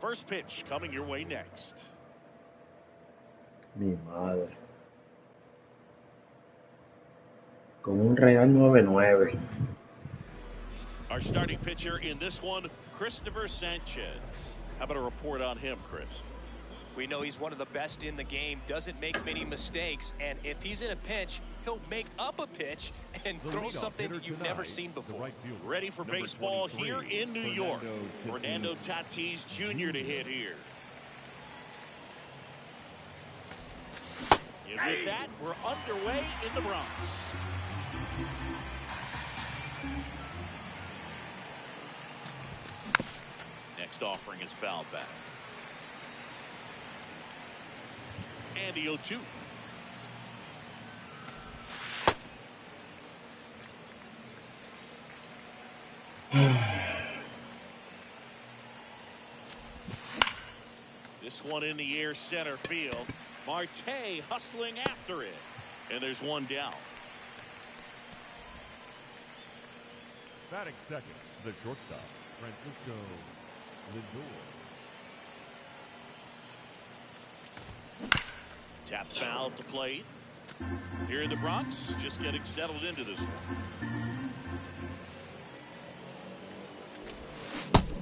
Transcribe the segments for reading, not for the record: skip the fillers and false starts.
First pitch coming your way next. Mi madre. Con un Real 99. Our starting pitcher in this one, Christopher Sanchez. How about a report on him, Chris? We know he's one of the best in the game, doesn't make many mistakes, and if he's in a pinch, he'll make up a pitch and throw something that you've never seen before. Ready for baseball here in New York. Fernando Tatis Jr. to hit here. And with that, we're underway in the Bronx. Next offering is fouled back. And the 0-2. This one in the air, center field. Marte hustling after it. And there's one down. Batting second, the shortstop, Francisco Lindor. Tap foul to plate. Here in the Bronx, just getting settled into this one.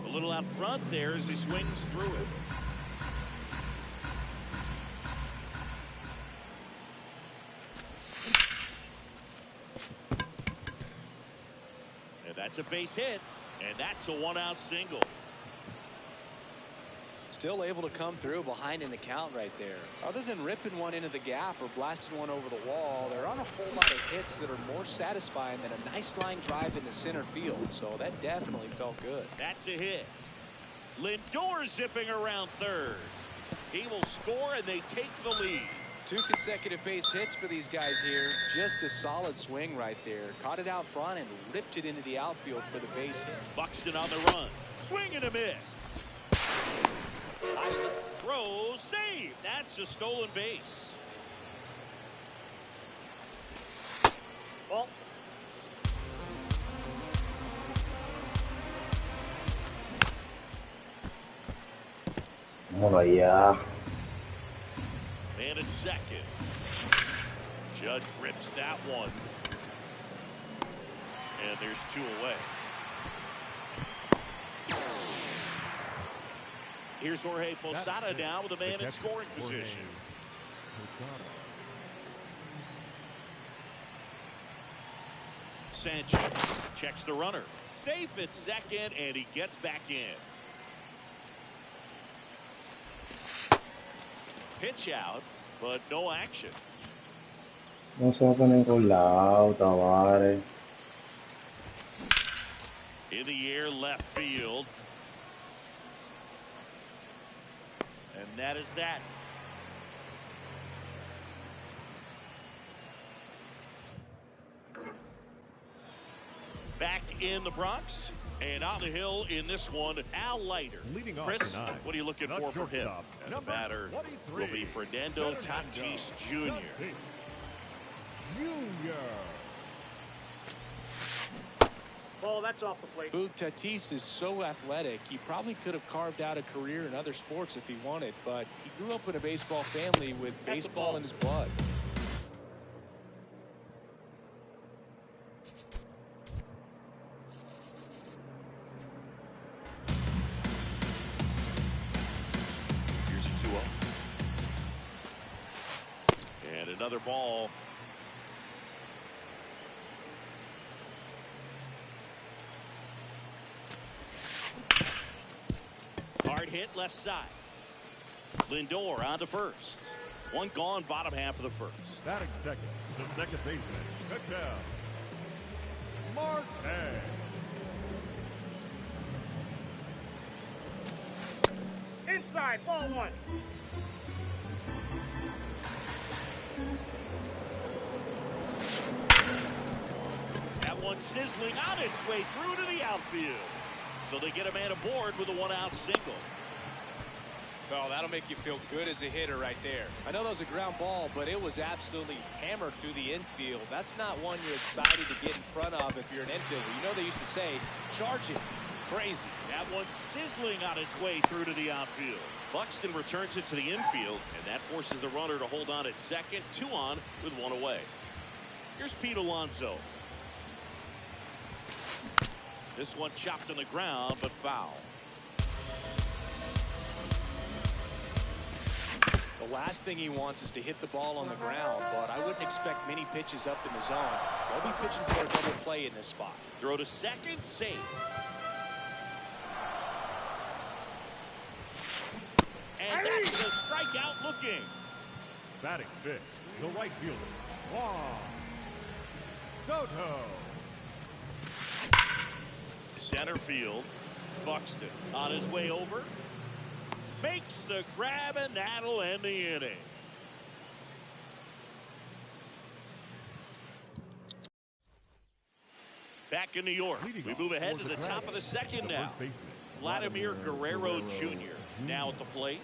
A little out front there as he swings through it. And that's a base hit, and that's a one-out single. Still able to come through behind in the count right there. Other than ripping one into the gap or blasting one over the wall, there aren't a whole lot of hits that are more satisfying than a nice line drive in the center field. So that definitely felt good. That's a hit. Lindor zipping around third. He will score, and they take the lead. 2 consecutive base hits for these guys here. Just a solid swing right there. Caught it out front and ripped it into the outfield for the base hit. Buxton on the run. Swing and a miss. Throw, save. That's a stolen base. Well, Vamos allá. man at second. Judge rips that one. And there's 2 away. Here's Jorge Posada now with a man in scoring position. Sanchez checks the runner. Safe at second, and he gets back in. Pitch out, but no action. No se va a poner con lado, Tavares. In the air, left field. And that is that. Back in the Bronx and on the hill in this one, Al Leiter. Leading off Chris, tonight, what are you looking for from him? And the batter will be Fernando Tatis Jr. Ball, that's off the plate. Boog, Tatis is so athletic, he probably could have carved out a career in other sports if he wanted, but he grew up in a baseball family with baseball in his blood. Here's a 2-0. And another ball. Hard hit left side. Lindor on to first. One gone, bottom half of the first. Batting second, the second baseman, Miguel Marte. Inside, ball 1. That one sizzling on its way through to the outfield. So they get a man aboard with a 1-out single. Well, that'll make you feel good as a hitter right there. I know that was a ground ball, but it was absolutely hammered through the infield. That's not one you're excited to get in front of if you're an infielder. You know they used to say, charge it. Crazy. That one sizzling on its way through to the outfield. Buxton returns it to the infield, and that forces the runner to hold on at second. 2 on with 1 away. Here's Pete Alonso. This one chopped on the ground, but foul. The last thing he wants is to hit the ball on the ground, but I wouldn't expect many pitches up in the zone. They'll be pitching for a double play in this spot. Throw to second, safe. And that's the strikeout looking. Batting fifth, the right fielder, Juan Soto. Center field. Buxton on his way over. Makes the grab, and that'll end the inning. Back in New York, we move ahead to the top of the second now. Vladimir Guerrero Jr. now at the plate.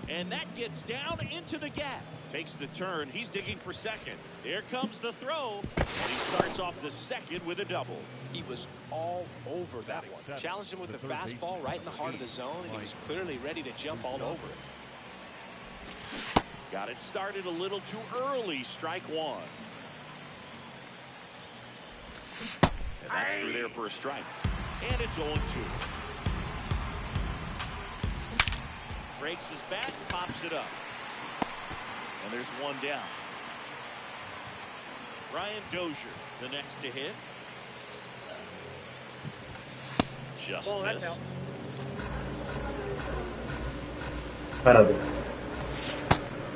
And that gets down into the gap. Takes the turn. He's digging for second. Here comes the throw. And he starts off the second with a double. He was all over that one. Challenged him with the fastball right in the heart of the zone, and he was clearly ready to jump all over it. Got it started a little too early. Strike 1. And that's through there for a strike. And it's 0-2. Breaks his bat, pops it up. And there's 1 down. Ryan Dozier, the next to hit. Just missed. Espérate.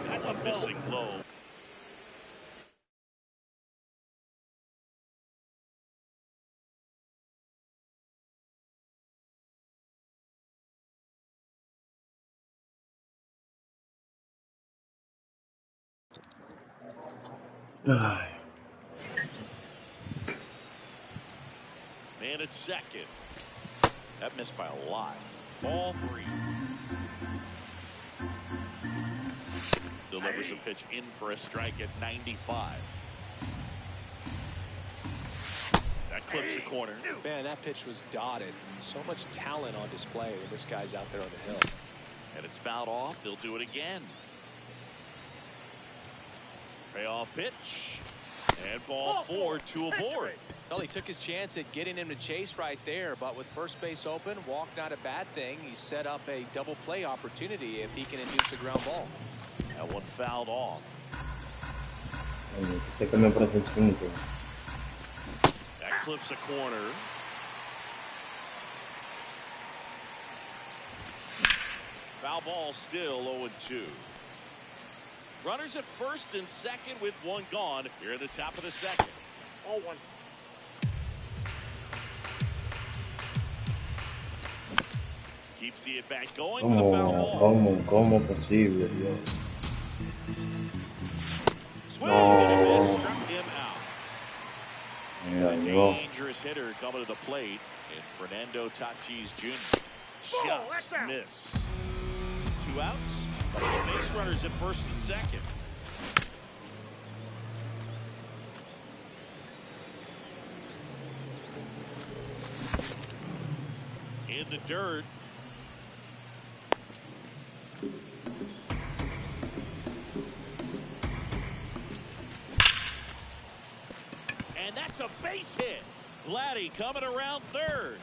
That's a missing low. Ay. Man at second. That missed by a lot. Ball 3. Delivers a pitch in for a strike at 95. That clips the corner. Man, that pitch was dotted. So much talent on display when this guy's out there on the hill. And it's fouled off. They'll do it again. Payoff pitch. And ball 4, 2 aboard. Well, he took his chance at getting him to chase right there, but with first base open, walk not a bad thing. He set up a double play opportunity if he can induce a ground ball. That one fouled off. Sé que me parece el 5. That clips a corner. Foul ball still 0-2. Runners at first and second with 1 gone here at the top of the second. 0-1. Keeps the at-bat going with a foul ball. ¿Cómo posible, Dios? Swing and a miss, struck him out. Mira, A yo. dangerous hitter coming to the plate, and Fernando Tatis Jr. just missed. 2 outs. Couple of base runners at first and second. In the dirt. And that's a base hit. Vladdy coming around third.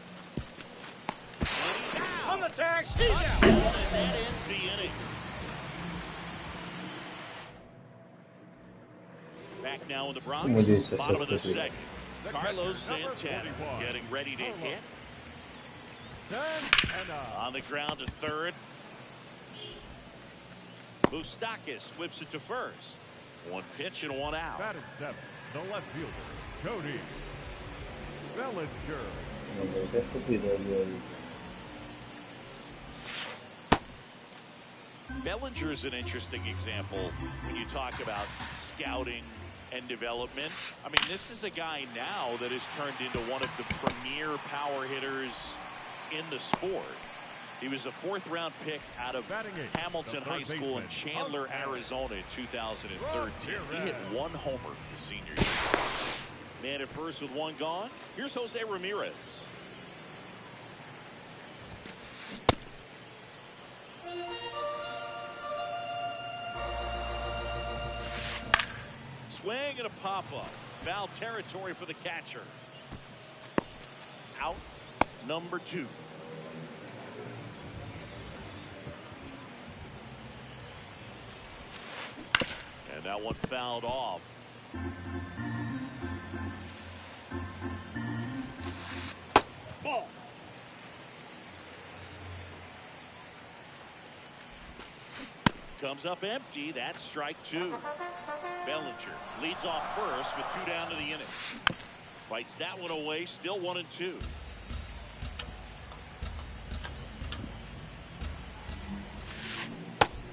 And he's out. On the tag. And that ends the inning. Back now in the Bronx, Como dices, bottom of the esto, second. Carlos Santana getting ready to hit. On the ground to third. Moustakis whips it to first. 1 pitch and 1 out. Batting 7, the left fielder, Cody Bellinger. No, pero qué estúpido, Dios. Bellinger is an interesting example when you talk about scouting and development. I mean, this is a guy now that has turned into one of the premier power hitters in the sport. He was a 4th-round pick out of Hamilton High School in Chandler, Arizona in 2013. He hit 1 homer his senior year. Man at first with 1 gone. Here's Jose Ramirez. Swing and a pop-up. Foul territory for the catcher. Out number 2. And that one fouled off. Ball. Comes up empty. That's strike 2. Bellinger leads off first with 2 down to the inning. Fights that one away. Still 1-2.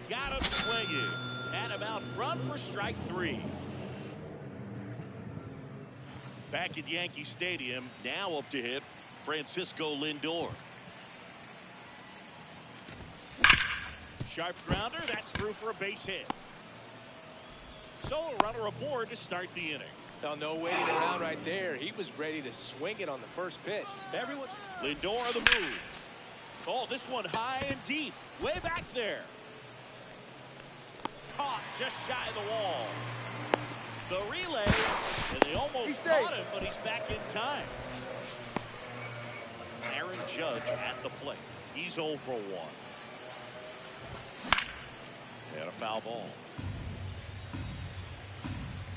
Got him swinging. And him out front for strike 3. Back at Yankee Stadium. Now up to hit Francisco Lindor. Sharp grounder. That's through for a base hit. So a runner aboard to start the inning. Well, no waiting around right there. He was ready to swing it on the first pitch. Everyone's Lindor the move. Oh, this one high and deep. Way back there. Caught just shy of the wall. The relay. And they almost caught him, but he's back in time. Aaron Judge at the plate. He's 0 for 1. And a foul ball.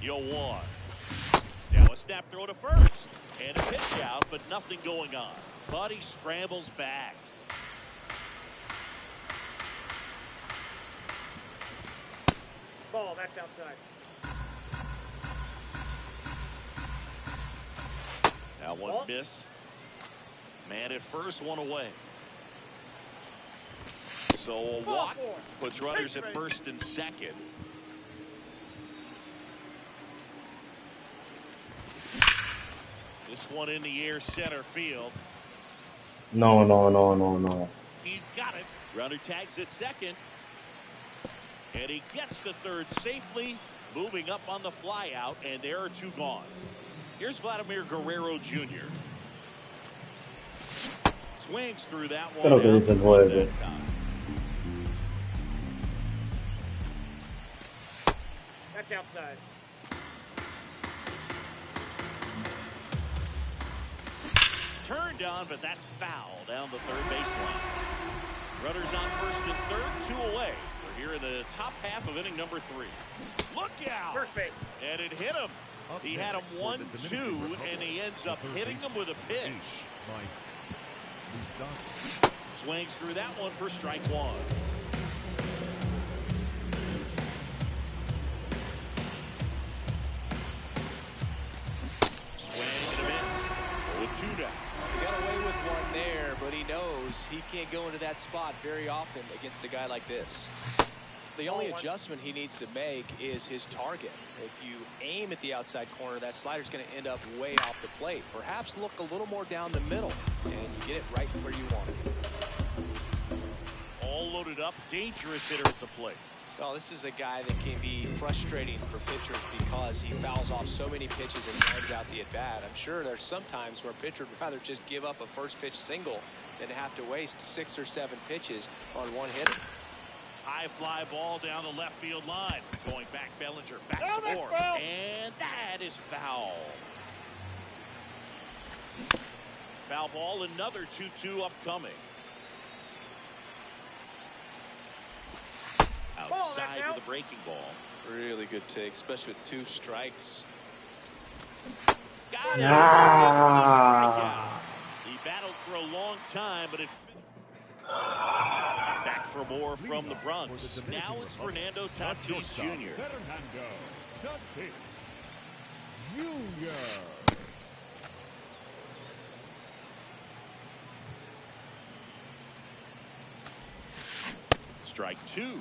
0-1. Now a snap throw to first. And a pitch out, but nothing going on. But he scrambles back. Ball, that's outside. Now one missed. Man at first, 1 away. So a walk puts runners at first and second. This one in the air, center field. No. He's got it. Runner tags at second. And he gets to third safely, moving up on the fly out, and there are 2 gone. Here's Vladimir Guerrero Jr. Swings through that one. Creo que dice el 9. That's outside. Turned on, but that's foul down the third baseline. Runners on first and third, 2 away. We're here in the top half of inning number 3. Look out! First base. And it hit him. He had him 1-2, and he ends up hitting him with a pitch. Swings through that one for strike 1. Swing and a miss. With 2 down. He got away with one there, but he knows he can't go into that spot very often against a guy like this. The only adjustment he needs to make is his target. If you aim at the outside corner, that slider's going to end up way off the plate. Perhaps look a little more down the middle, and you get it right where you want it. All loaded up, dangerous hitter at the plate. Well, this is a guy that can be frustrating for pitchers because he fouls off so many pitches and grinds out the at-bat. I'm sure there's some times where a pitcher would rather just give up a first pitch single than have to waste 6 or 7 pitches on one hitter. High fly ball down the left field line. Going back, Bellinger. Back some more. And that is foul. Foul ball, another 2-2 upcoming. Outside with a breaking ball. Really good take, especially with 2 strikes. Got it. He battled for a long time, but it back for more from the Bronx. Now it's Fernando Tatis Jr. Fernando Tatis Jr. Strike 2.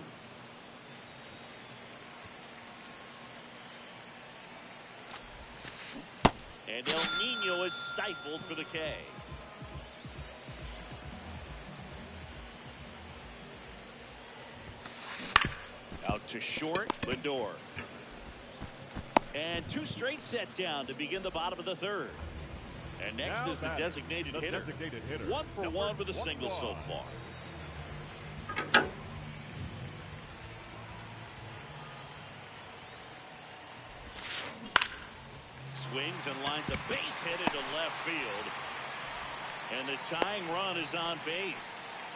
And El Nino is stifled for the K. To short, Lindor. And 2 straight set down to begin the bottom of the 3rd. And next Now is the designated hitter. 1 for 1 with a single so far. Swings and lines a base hit into left field. And the tying run is on base.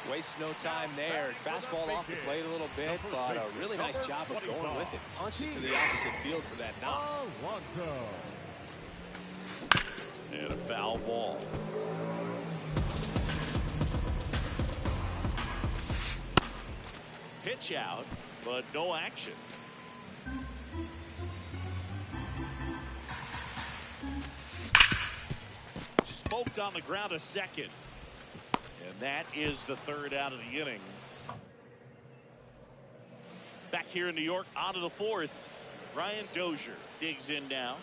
Wastes no time there. Fastball off the plate a little bit, but a really nice job of going with it. Punched it to the opposite field for that knock. And a foul ball. Pitch out, but no action. Smoked on the ground a second. And that is the 3rd out of the inning. Back here in New York, on to the 4th. Brian Dozier digs in now.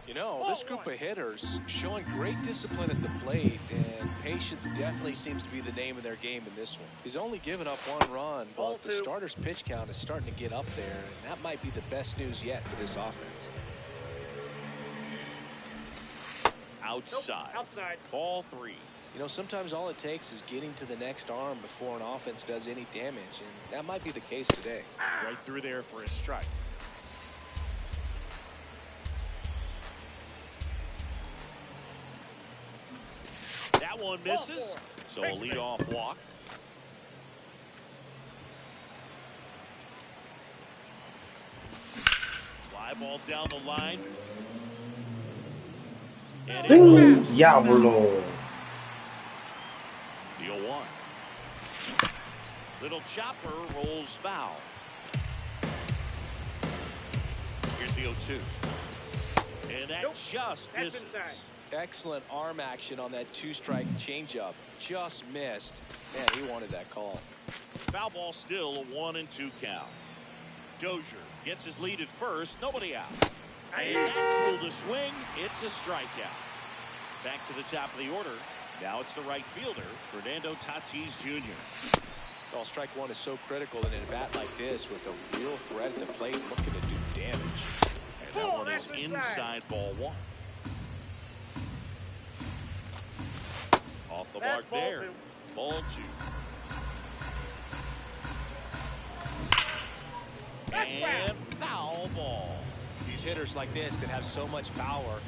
You know, this group of hitters showing great discipline at the plate, and patience definitely seems to be the name of their game in this one. He's only given up 1 run, but the starter's pitch count is starting to get up there, and that might be the best news yet for this offense. Outside. Nope, outside. Ball 3. You know, sometimes all it takes is getting to the next arm before an offense does any damage, and that might be the case today. Right through there for a strike. That one misses, so a leadoff walk. Fly ball down the line. And it goes. Diablo. The 0-1. Little chopper rolls foul. Here's the 0-2. And that just misses. Excellent arm action on that 2-strike changeup. Just missed. Man, he wanted that call. Foul ball still, a 1-2 count. Dozier gets his lead at first. Nobody out. And that's ruled a swing. It's a strikeout. Back to the top of the order. Now it's the right fielder, Fernando Tatis Jr. Well, strike 1 is so critical in a bat like this with a real threat at the plate looking to do damage. And that one is inside ball 1. Off the mark there. Ball 2. And foul ball. These hitters like this that have so much power,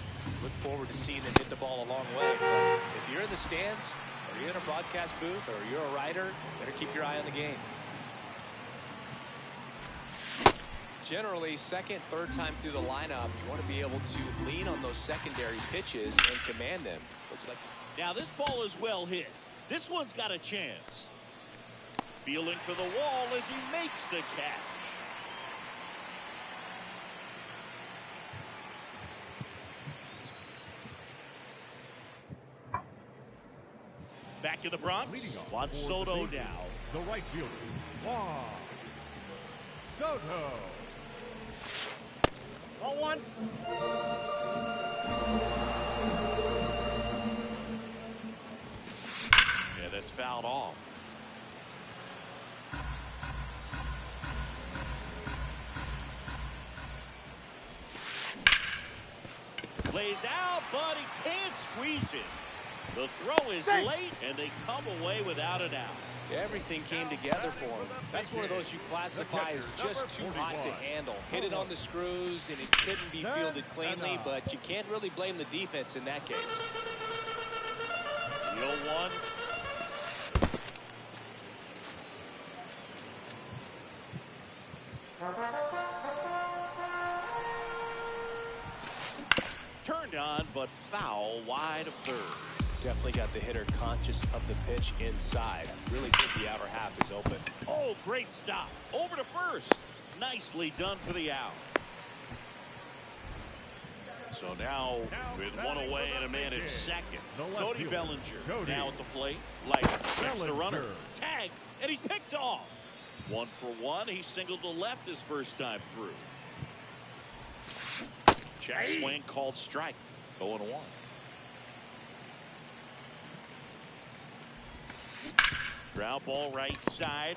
look forward to seeing them hit the ball a long way. But if you're in the stands, or you're in a broadcast booth, or you're a writer, better keep your eye on the game. Generally, second, third time through the lineup, you want to be able to lean on those secondary pitches and command them. Looks like. Now this ball is well hit. This one's got a chance. Feeling for the wall as he makes the catch. Back in the Bronx, Juan Soto now. The right fielder, Juan Soto. 0-1. Yeah, that's fouled off. Plays out, but he can't squeeze it. The throw is late, and they come away without an out. Everything came together for him. That's one of those you classify as just too hot to handle. Hit it on the screws, and it couldn't be fielded cleanly, but you can't really blame the defense in that case. The 0-1. Turned on, but foul wide of third. Definitely got the hitter conscious of the pitch inside. Really think the outer half is open. Oh, great stop. Over to first. Nicely done for the out. So now, with one away and a man at second, Cody Bellinger now at the plate. Checks the runner. Tag, and he's picked off. 1 for 1. He singled to left his first time through. Check swing called strike. 0-1. Ground ball right side.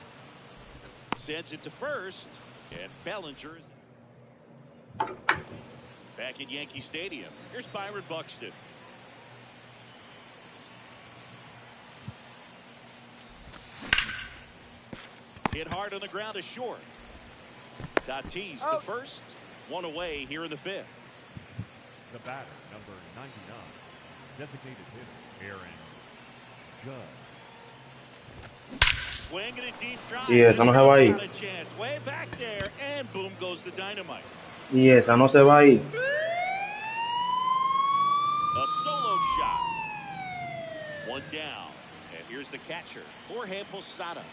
Sends it to first, and Bellinger's back at Yankee Stadium. Here's Byron Buxton. Hit hard on the ground is short. Tatis to first. One away here in the fifth. The batter, number 99, designated hitter, Aaron Judge. Swing and a deep drive. Y esa no se va a ir. Got a chance. Way back there, and boom goes the dynamite. Y esa no se va a ir. A solo shot. One down. And here's the catcher, Jorge Posada.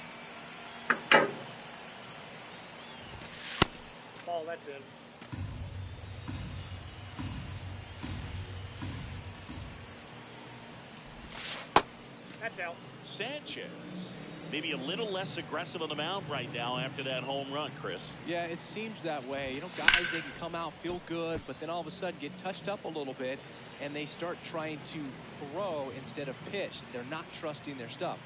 Ball, that's in. That's out. Sanchez, maybe a little less aggressive on the mound right now after that home run, Chris. Yeah, it seems that way. You know, guys, they can come out, feel good, but then all of a sudden get touched up a little bit, and they start trying to throw instead of pitch. They're not trusting their stuff.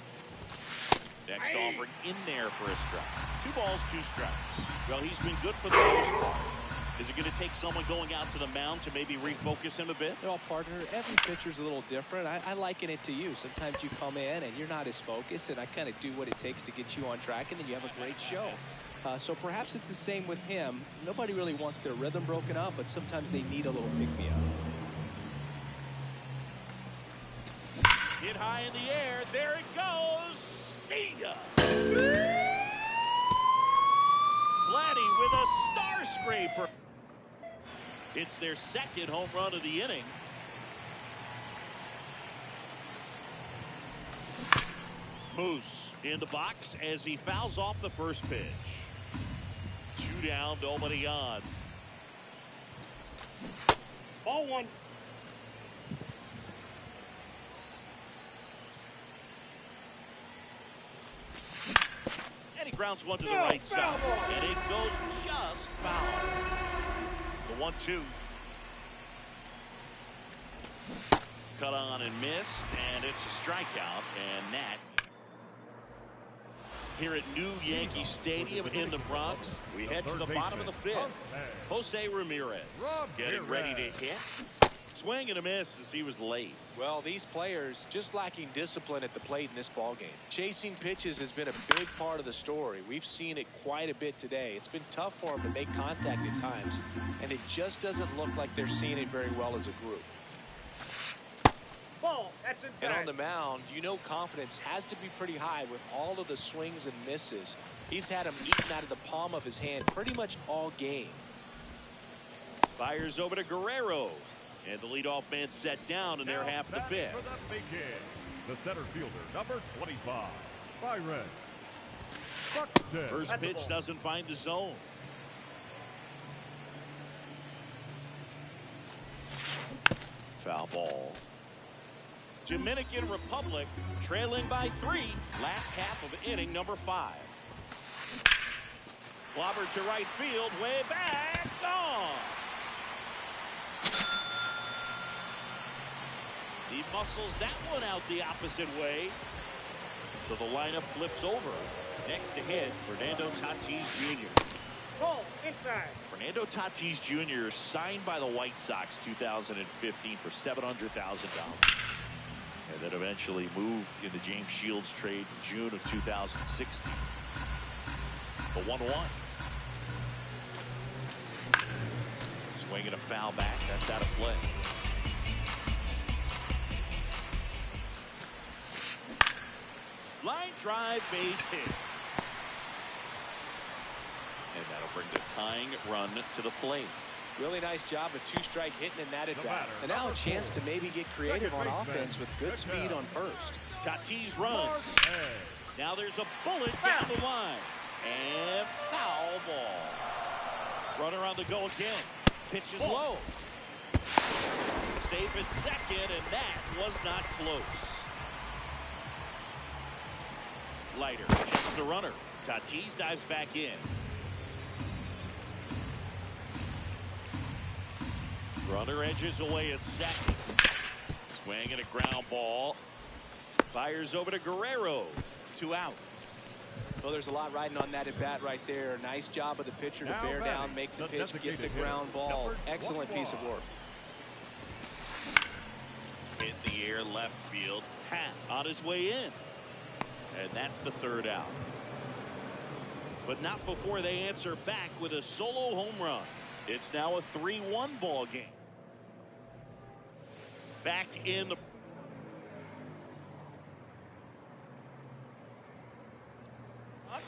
Next offering in there for a strike. 2 balls, 2 strikes. Well, he's been good for the most part. Is it going to take someone going out to the mound to maybe refocus him a bit? Well, partner, every pitcher's a little different. I liken it to you. Sometimes you come in and you're not as focused, and I kind of do what it takes to get you on track, and then you have a great show. So perhaps it's the same with him. Nobody really wants their rhythm broken up, but sometimes they need a little pick-me-up. Hit high in the air. There it goes. See ya. Vladdy with a star scraper. It's their second home run of the inning. Moose in the box as he fouls off the first pitch. 2 down, nobody on. Ball 1. And he grounds one to the right side. And it goes just foul. The 1-2. Cut on and missed, and it's a strikeout. And Nat here at New Yankee Stadium in the Bronx. We head to the bottom of the fifth. Jose Ramirez getting ready to hit. Swing and a miss as he was late. Well, these players just lacking discipline at the plate in this ballgame. Chasing pitches has been a big part of the story. We've seen it quite a bit today. It's been tough for them to make contact at times, and it just doesn't look like they're seeing it very well as a group. Ball, that's inside. And on the mound, you know confidence has to be pretty high with all of the swings and misses. He's had them eaten out of the palm of his hand pretty much all game. Fires over to Guerrero. And the leadoff man set down in their half of the fifth. For the big hit, the center fielder, number 25, Byron Buxton. First pitch doesn't find the zone. Foul ball. Dominican Republic trailing by 3. Last half of inning number 5. Clobber to right field, way back, gone. He muscles that one out the opposite way. So the lineup flips over. Next to hit, Fernando Tatis Jr. Ball, inside. Fernando Tatis Jr. signed by the White Sox 2015 for $700,000. And then eventually moved in the James Shields trade in June of 2016. The 1-1. Swinging a foul back. That's out of play. Line drive, base hit. And that'll bring the tying run to the plate. Really nice job of 2-strike hitting in that at bat. And now a chance to maybe get creative on offense with good speed on first. Tatis runs. Now there's a bullet down the line. And foul ball. Runner on the go again. Pitch is low. Safe at second, and that was not close. Leiter checks the runner. Tatis dives back in. Runner edges away at second. Swing and a ground ball. Fires over to Guerrero. 2 out. Well, there's a lot riding on that at bat right there. Nice job of the pitcher to bear down, make the pitch, get the ground ball. Excellent piece of work. In the air, left field. Hat on his way in. And that's the third out. But not before they answer back with a solo home run. It's now a 3-1 ball game. Back in the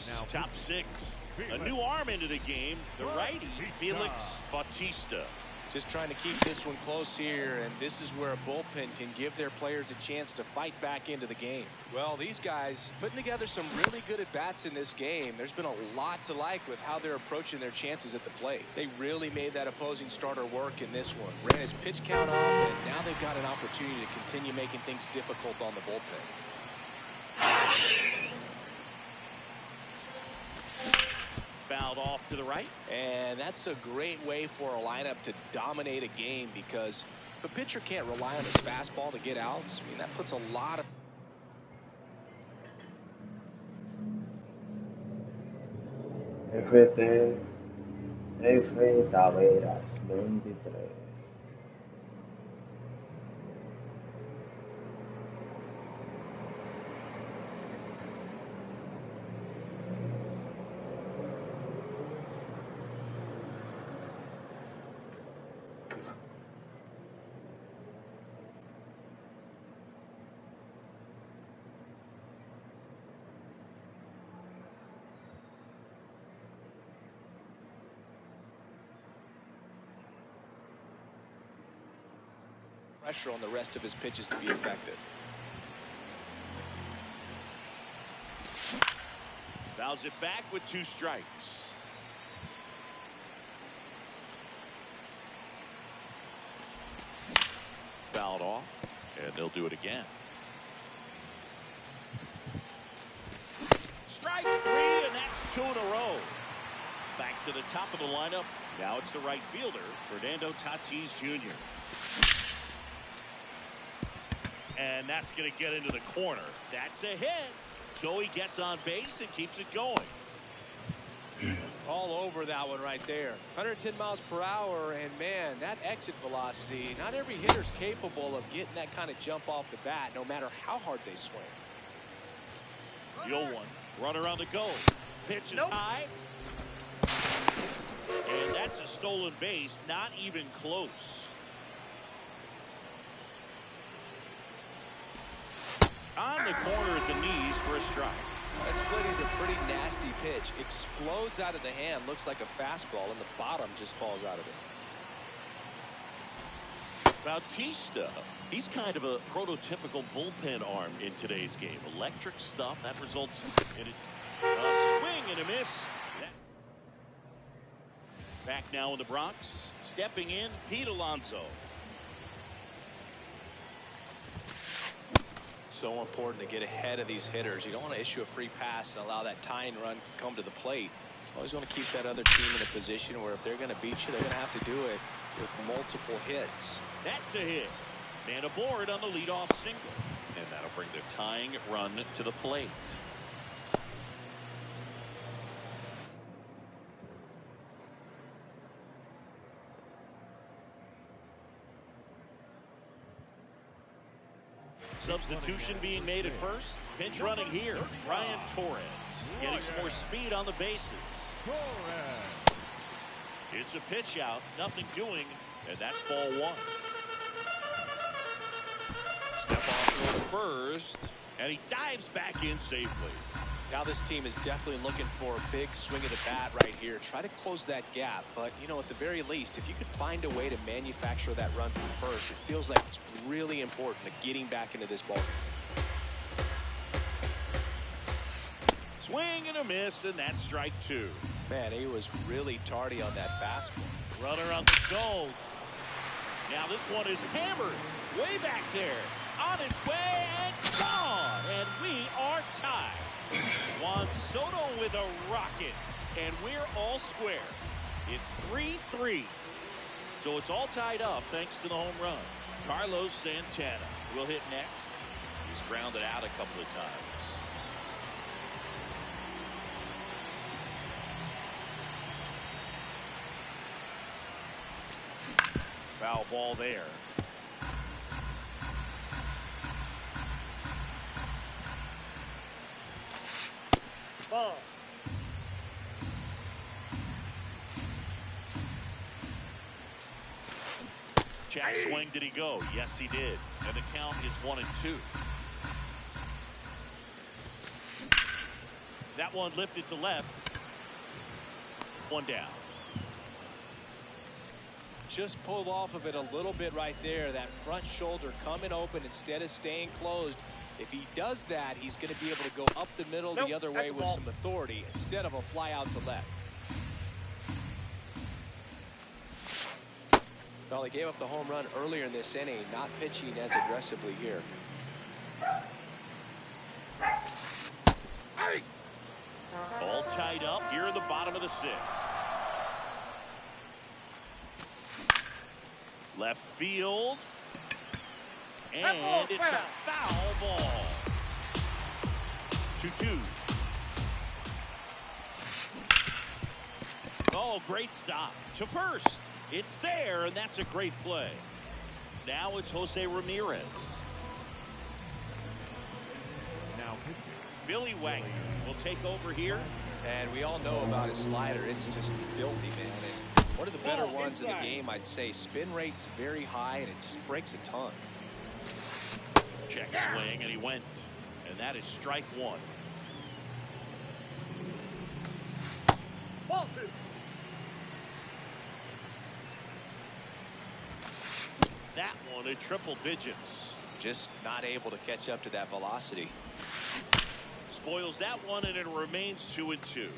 now, top six. A new arm into the game. The righty, Felix Bautista. Just trying to keep this one close here, and this is where a bullpen can give their players a chance to fight back into the game. Well, these guys putting together some really good at-bats in this game. There's been a lot to like with how they're approaching their chances at the plate. They really made that opposing starter work in this one. Ran his pitch count off, and now they've got an opportunity to continue making things difficult on the bullpen. Fouled off to the right. And that's a great way for a lineup to dominate a game, because if a pitcher can't rely on his fastball to get outs, I mean, that puts a lot of F. Taveras 23. pressure on the rest of his pitches to be effective. Fouls it back with 2 strikes. Fouled off, and they'll do it again. Strike 3, and that's 2 in a row. Back to the top of the lineup. Now it's the right fielder, Fernando Tatis Jr. And that's going to get into the corner. That's a hit. Joey gets on base and keeps it going. All over that one right there. 110 miles per hour, and man, that exit velocity, not every hitter's capable of getting that kind of jump off the bat, no matter how hard they swing. The 0-1. Runner on the go. Pitch is high. And that's a stolen base. Not even close. On the corner at the knees for a strike. That split is a pretty nasty pitch. Explodes out of the hand. Looks like a fastball, and the bottom just falls out of it. Bautista. He's kind of a prototypical bullpen arm in today's game. Electric stuff that results in a swing and a miss. Back now in the Bronx. Stepping in, Pete Alonso. So important to get ahead of these hitters. You don't want to issue a free pass and allow that tying run to come to the plate. Always want to keep that other team in a position where if they're going to beat you, they're going to have to do it with multiple hits. That's a hit. Man aboard on the leadoff single. And that'll bring the tying run to the plate. Substitution being made at first. Pinch running here. Ryan Torres getting some more speed on the bases. It's a pitch out. Nothing doing. And that's ball 1. Step off throw first. And he dives back in safely. Now this team is definitely looking for a big swing of the bat right here. Try to close that gap. But, you know, at the very least, if you could find a way to manufacture that run from first, it feels like it's really important to getting back into this ball game. Swing and a miss, and that's strike 2. Man, he was really tardy on that fastball. Runner on the go. Now this one is hammered way back there. On its way and gone. And we are tied. Juan Soto with a rocket, and we're all square. It's 3-3. So it's all tied up thanks to the home run. Carlos Santana will hit next. He's grounded out a couple of times. Foul ball there. Ball. Check swing. Did he go? Yes, he did. And the count is 1-2. That one lifted to left. One down. Just pulled off of it a little bit right there. That front shoulder coming open instead of staying closed. If he does that, he's going to be able to go up the middle the other way with some authority instead of a fly out to left. Well, he gave up the home run earlier in this inning, not pitching as aggressively here. All tied up here in the bottom of the sixth. Left field. And it's a foul ball. 2-2. Oh, great stop to first. It's there, and that's a great play. Now it's Jose Ramirez. Now Billy Wagner will take over here. And we all know about his slider. It's just filthy, man. And one of the better ones in the game, I'd say. Spin rate's very high, and it just breaks a ton. Check swing, and he went. And that is strike one. Ball 2. That one in triple digits. Just not able to catch up to that velocity. Spoils that one, and it remains 2-2.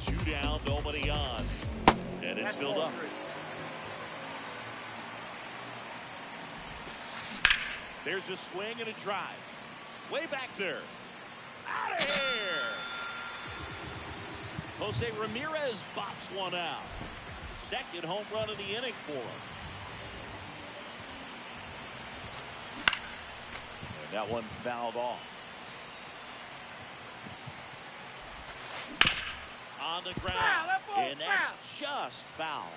2 down, nobody on. And it's filled up. 3. There's a swing and a drive. Way back there. Out of here. Jose Ramirez bops one out. Second home run of the inning for him. And that one fouled off. On the ground. And that's just foul.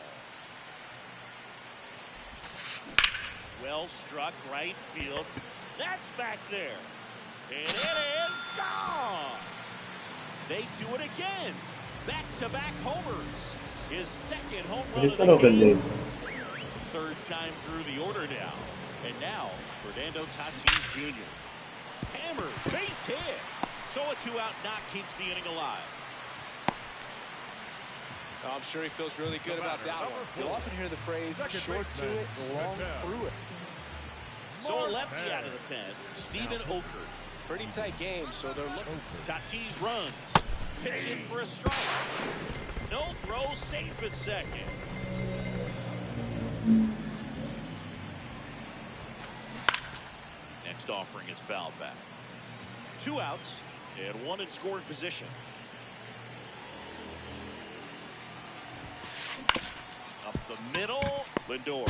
Well struck right field. That's back there. And it is gone. They do it again. Back-to-back homers. His second home run of the game. Third time through the order now. And now, Fernando Tatis Jr. Hammer, base hit. So a 2-out knock keeps the inning alive. I'm sure he feels really good about that one. You'll often hear the phrase, short to it, long through it. So a lefty out of the pen, Stephen Oker. Pretty tight game, so they're looking. Tatis runs. Pitching for a strike. No throw, safe at second. Next offering is fouled back. 2 outs and 1 in scoring position. Up the middle, Lindor.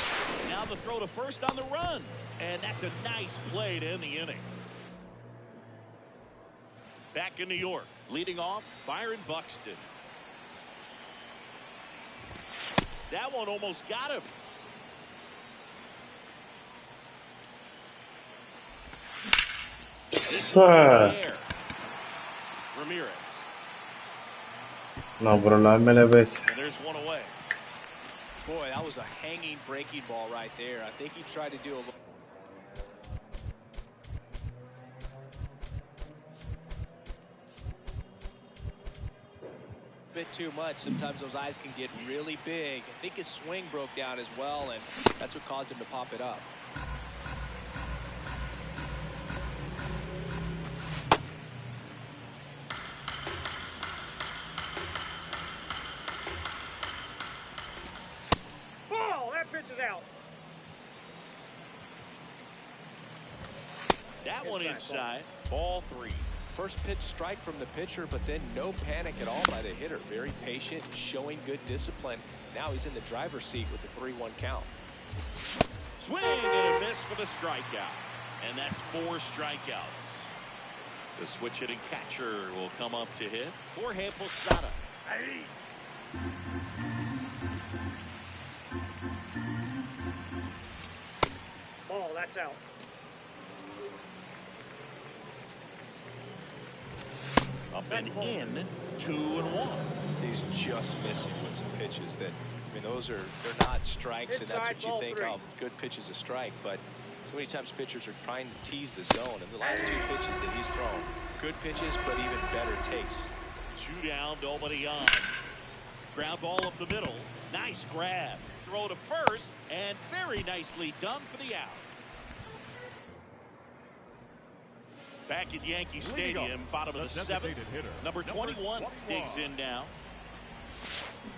Now the throw to first on the run. And that's a nice play to end the inning. Back in New York, leading off, Byron Buxton. That one almost got him. Ramirez. No, pero la Mlb26. And there's one away. Boy, that was a hanging breaking ball right there. I think he tried to do a little. Bit too much. Sometimes those eyes can get really big. I think his swing broke down as well, and that's what caused him to pop it up. Ball! That pitch is out. That one inside. Ball 3. First pitch strike from the pitcher, but then no panic at all by the hitter. Very patient, showing good discipline. Now he's in the driver's seat with the 3-1 count. Swing and a miss for the strikeout. And that's 4 strikeouts. The switch hitting catcher will come up to hit. Jorge Posada. Ball, that's out. Up and in, 2-1. He's just missing with some pitches that, I mean, they're not strikes, and that's what you think, oh, good pitch is a strike, but so many times pitchers are trying to tease the zone, and the last 2 pitches that he's thrown, good pitches, but even better takes. 2 down, nobody on. Ground ball up the middle. Nice grab. Throw to first, and very nicely done for the out. Back at Yankee Stadium, bottom of the 7th. Number 21 digs in now.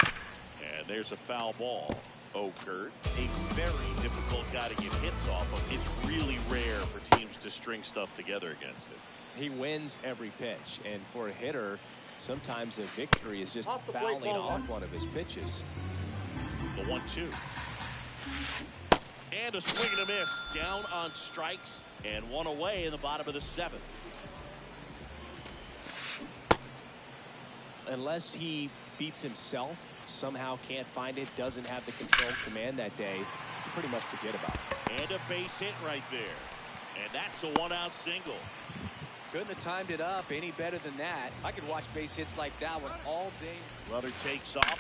And there's a foul ball. Kurt, a very difficult guy to get hits off of. It's really rare for teams to string stuff together against him. He wins every pitch, and for a hitter, sometimes a victory is just fouling off one of his pitches. The 1-2. And a swing and a miss. Down on strikes, and 1 away in the bottom of the 7th. Unless he beats himself, somehow can't find it, doesn't have the control command that day, you pretty much forget about it. And a base hit right there. And that's a 1-out single. Couldn't have timed it up any better than that. I could watch base hits like that one all day. Rudder takes off.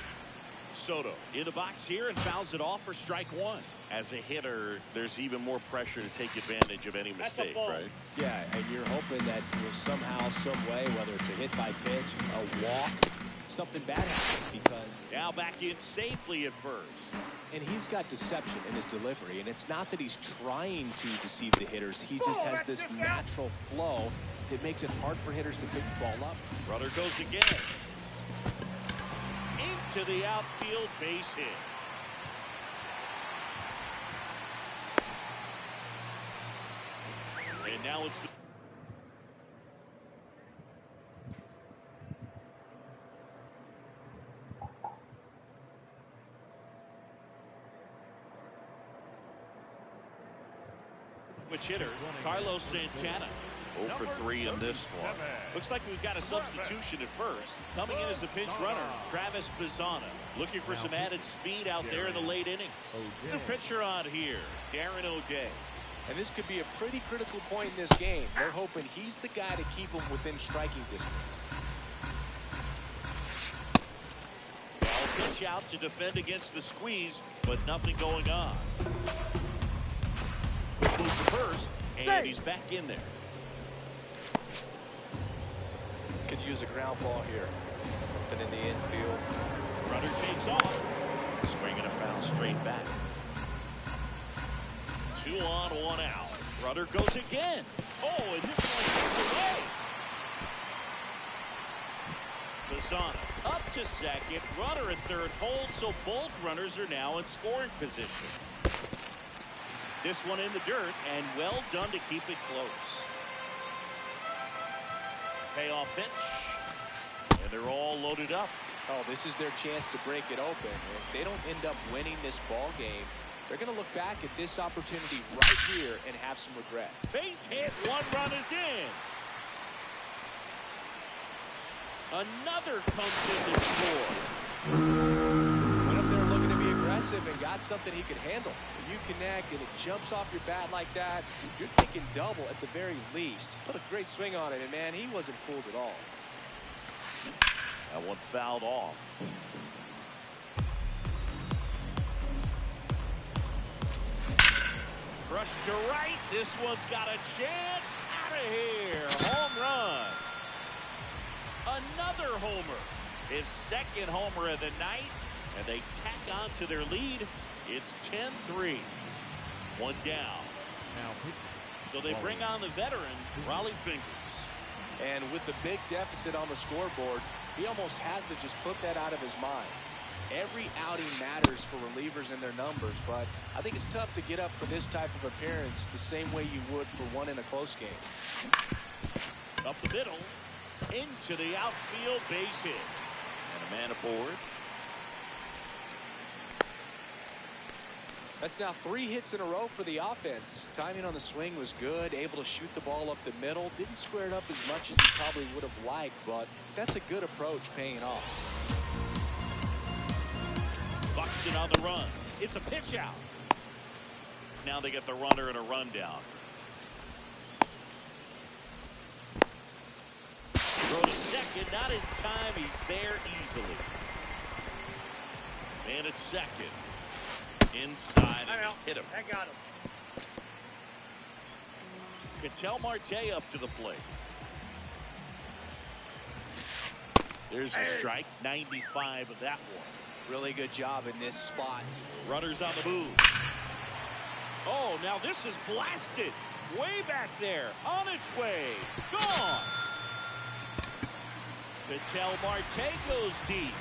Soto in the box here and fouls it off for strike 1. As a hitter, there's even more pressure to take advantage of any mistake, right? Yeah, and you're hoping that somehow, some way, whether it's a hit by pitch, a walk, something bad happens, because now back in safely at first. And he's got deception in his delivery, and it's not that he's trying to deceive the hitters. He just has this natural flow that makes it hard for hitters to pick the ball up. Rudder goes again. Into the outfield, base hit. And now it's the which hitter, Carlos Santana. 0 for 3 in this one. Looks like we've got a substitution at first. Coming in as a pinch runner, Travis Pizzana. Looking for some added speed out there in the late innings. New pitcher on here, Darren O'Day. And this could be a pretty critical point in this game. They're hoping he's the guy to keep them within striking distance. Now pitch out to defend against the squeeze, but nothing going on. Quick move to first, and he's back in there. Could use a ground ball here. But in the infield. Runner takes off. Swinging a foul straight back. 2 on, 1 out. Rudder goes again. Oh, and this one away. Pizzana up to second. Runner at third hold, so both runners are now in scoring position. This one in the dirt, and well done to keep it close. Payoff pitch, and they're all loaded up. Oh, this is their chance to break it open. If they don't end up winning this ball game, they're going to look back at this opportunity right here and have some regret. Base hit, 1 run is in. Another comes in to score. Went up there looking to be aggressive and got something he could handle. When you connect and it jumps off your bat like that, you're thinking double at the very least. Put a great swing on it, and man, he wasn't fooled at all. That one fouled off. Crushed to right. This one's got a chance. Out of here. Home run. Another homer. His 2nd homer of the night. And they tack on to their lead. It's 10-3. 1 down. So they bring on the veteran, Raleigh Fingers. And with the big deficit on the scoreboard, he almost has to just put that out of his mind. Every outing matters for relievers and their numbers, but I think it's tough to get up for this type of appearance the same way you would for one in a close game. Up the middle, into the outfield, base hit. And a man aboard. That's now 3 hits in a row for the offense. Timing on the swing was good, able to shoot the ball up the middle. Didn't square it up as much as he probably would have liked, but that's a good approach paying off. Buxton on the run. It's a pitch out. Now they get the runner and a rundown. Throw to second, not in time. He's there easily. And it's second. Inside and hit him. I got him. Ketel Marte up to the plate. There's a strike. 95 of that one. Really good job in this spot. Runners on the move. Oh, now this is blasted. Way back there. On its way. Gone. Ketel Marte goes deep.